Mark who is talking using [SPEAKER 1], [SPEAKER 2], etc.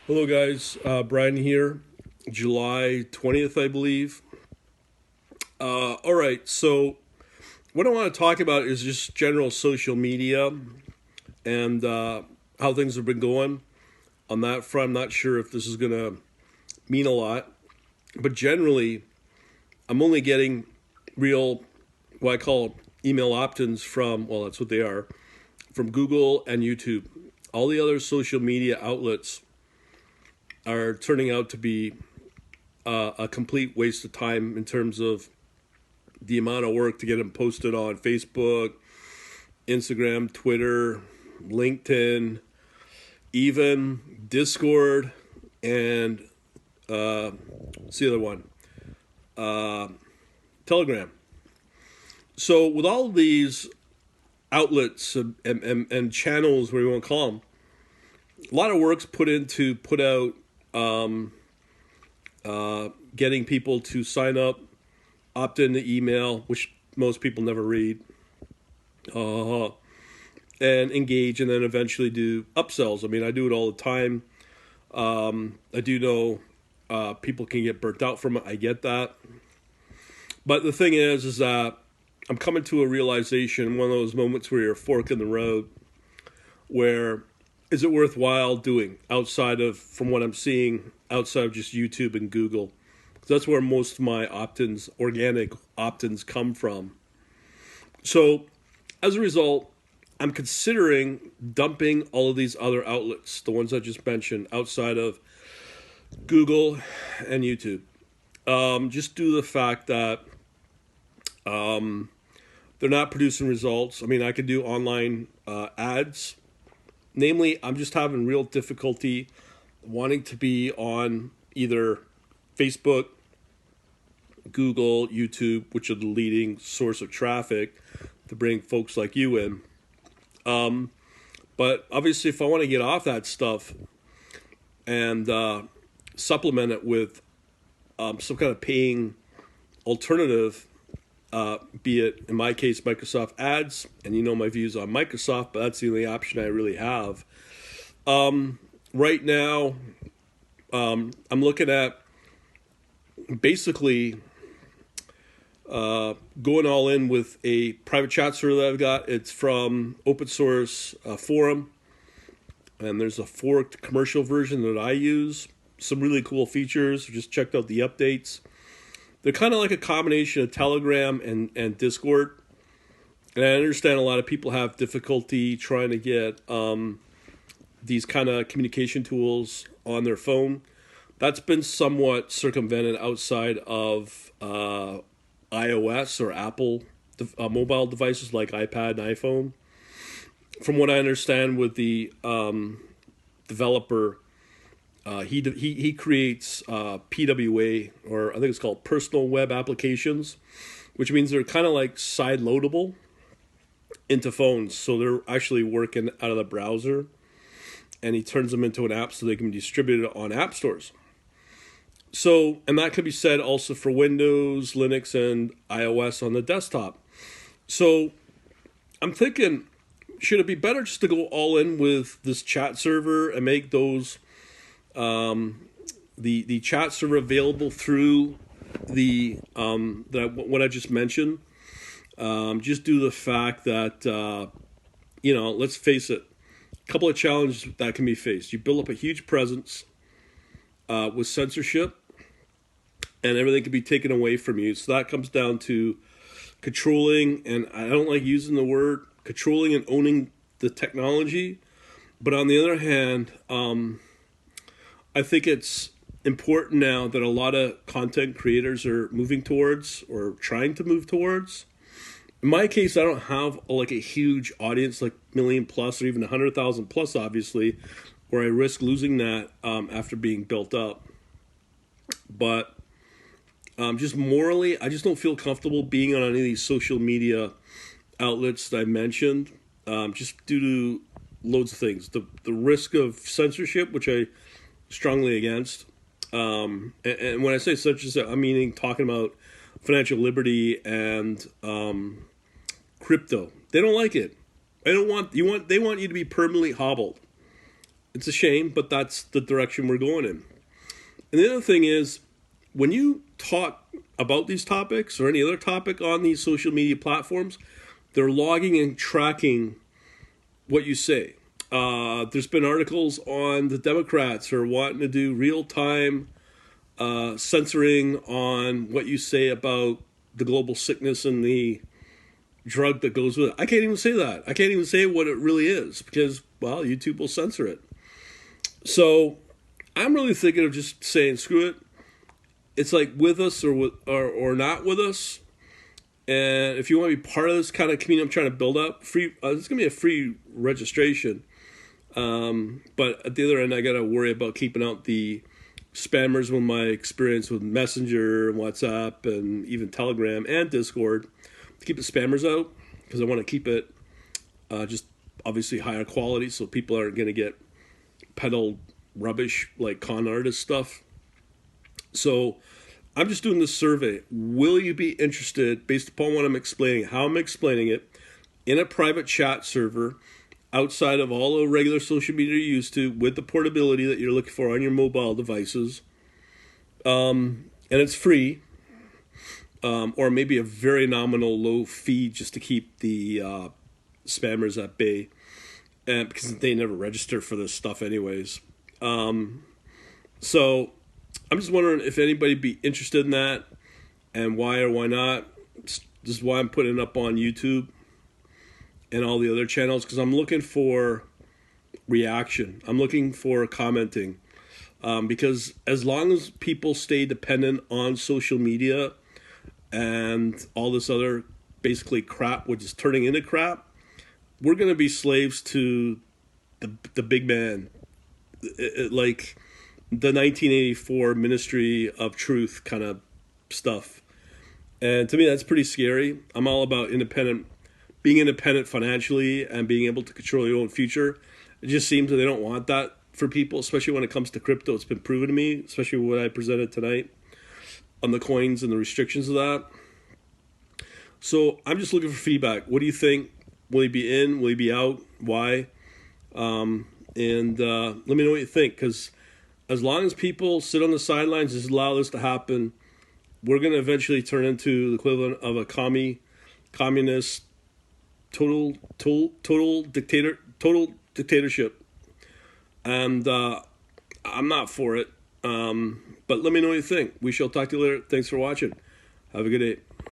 [SPEAKER 1] Hello, guys. Brian here. July 20th, I believe. All right. So, what I want to talk about is just general social media and how things have been going on that front. I'm not sure if this is going to mean a lot, but generally, I'm only getting real, what I call email opt ins from, well, that's what they are, from Google and YouTube. All the other social media outlets are turning out to be a complete waste of time in terms of the amount of work to get them posted on Facebook, Instagram, Twitter, LinkedIn, even Discord, and what's the other one? Uh, Telegram. So with all these outlets and channels, whatever you want to call them, a lot of work's put into put out getting people to sign up, opt in to email, which most people never read, and engage, and then eventually do upsells. I mean, I do it all the time. I do know people can get burnt out from it. I get that. But the thing is that I'm coming to a realization, one of those moments where you're a fork in the road, where is it worthwhile doing outside of, from what I'm seeing, outside of just YouTube and Google? Because that's where most of my opt-ins, organic opt-ins come from. So as a result, I'm considering dumping all of these other outlets, the ones I just mentioned, outside of Google and YouTube. Just due to the fact that they're not producing results. I mean, I could do online ads. Namely, I'm just having real difficulty wanting to be on either Facebook, Google, YouTube, which are the leading source of traffic to bring folks like you in. But obviously, if I want to get off that stuff and supplement it with some kind of paying alternative, be it, in my case, Microsoft Ads, and you know my views on Microsoft, but that's the only option I really have. Right now, I'm looking at basically going all in with a private chat server that I've got. It's from open source forum, and there's a forked commercial version that I use. Some really cool features. Just checked out the updates. They're kind of like a combination of Telegram and Discord. And I understand a lot of people have difficulty trying to get these kind of communication tools on their phone. That's been somewhat circumvented outside of iOS or Apple mobile devices like iPad and iPhone. From what I understand with the developer, he creates PWA, or I think it's called personal web applications, which means they're kind of like side loadable into phones. So they're actually working out of the browser, and he turns them into an app so they can be distributed on app stores. So, and that could be said also for Windows, Linux, and iOS on the desktop. So I'm thinking, should it be better just to go all in with this chat server and make those the chat server available through the what I just mentioned, just due to the fact that let's face it, a couple of challenges that can be faced. You build up a huge presence with censorship, and everything can be taken away from you. So that comes down to controlling, and I don't like using the word controlling and owning the technology, but on the other hand, I think it's important now that a lot of content creators are moving towards, or trying to move towards. In my case, I don't have like a huge audience, like million plus or even 100,000 plus, obviously, where I risk losing that after being built up. But just morally, I just don't feel comfortable being on any of these social media outlets that I mentioned, just due to loads of things. The risk of censorship, which I strongly against. And when I say censorship, I'm meaning talking about financial liberty and crypto. They don't like it. They want you to be permanently hobbled. It's a shame, but that's the direction we're going in. And the other thing is, when you talk about these topics or any other topic on these social media platforms, they're logging and tracking what you say. There's been articles on the Democrats who are wanting to do real-time censoring on what you say about the global sickness and the drug that goes with it. I can't even say that. I can't even say what it really is because, well, YouTube will censor it. So I'm really thinking of just saying, screw it. It's like with us or not with us. And if you want to be part of this kind of community I'm trying to build up, free. It's going to be a free registration. But at the other end, I got to worry about keeping out the spammers with my experience with Messenger, WhatsApp, and even Telegram and Discord. To keep the spammers out because I want to keep it just obviously higher quality so people aren't going to get peddled rubbish like con artist stuff. So I'm just doing this survey. Will you be interested, based upon what I'm explaining, how I'm explaining it, in a private chat server outside of all the regular social media you're used to with the portability that you're looking for on your mobile devices? And it's free, or maybe a very nominal low fee just to keep the spammers at bay, and because they never register for this stuff anyways. So I'm just wondering if anybody'd be interested in that and why or why not. This is why I'm putting it up on YouTube and all the other channels, because I'm looking for reaction. I'm looking for commenting. Because as long as people stay dependent on social media and all this other basically crap, which is turning into crap, we're going to be slaves to the big man. Like the 1984 Ministry of Truth kind of stuff. And to me, that's pretty scary. I'm all about being independent financially and being able to control your own future. It just seems that they don't want that for people, especially when it comes to crypto. It's been proven to me, especially what I presented tonight on the coins and the restrictions of that. So I'm just looking for feedback. What do you think? Will he be in? Will he be out? Why? And let me know what you think, because as long as people sit on the sidelines, just allow this to happen, we're going to eventually turn into the equivalent of a communist, total dictatorship. And I'm not for it. But let me know what you think. We shall talk to you later. Thanks for watching. Have a good day.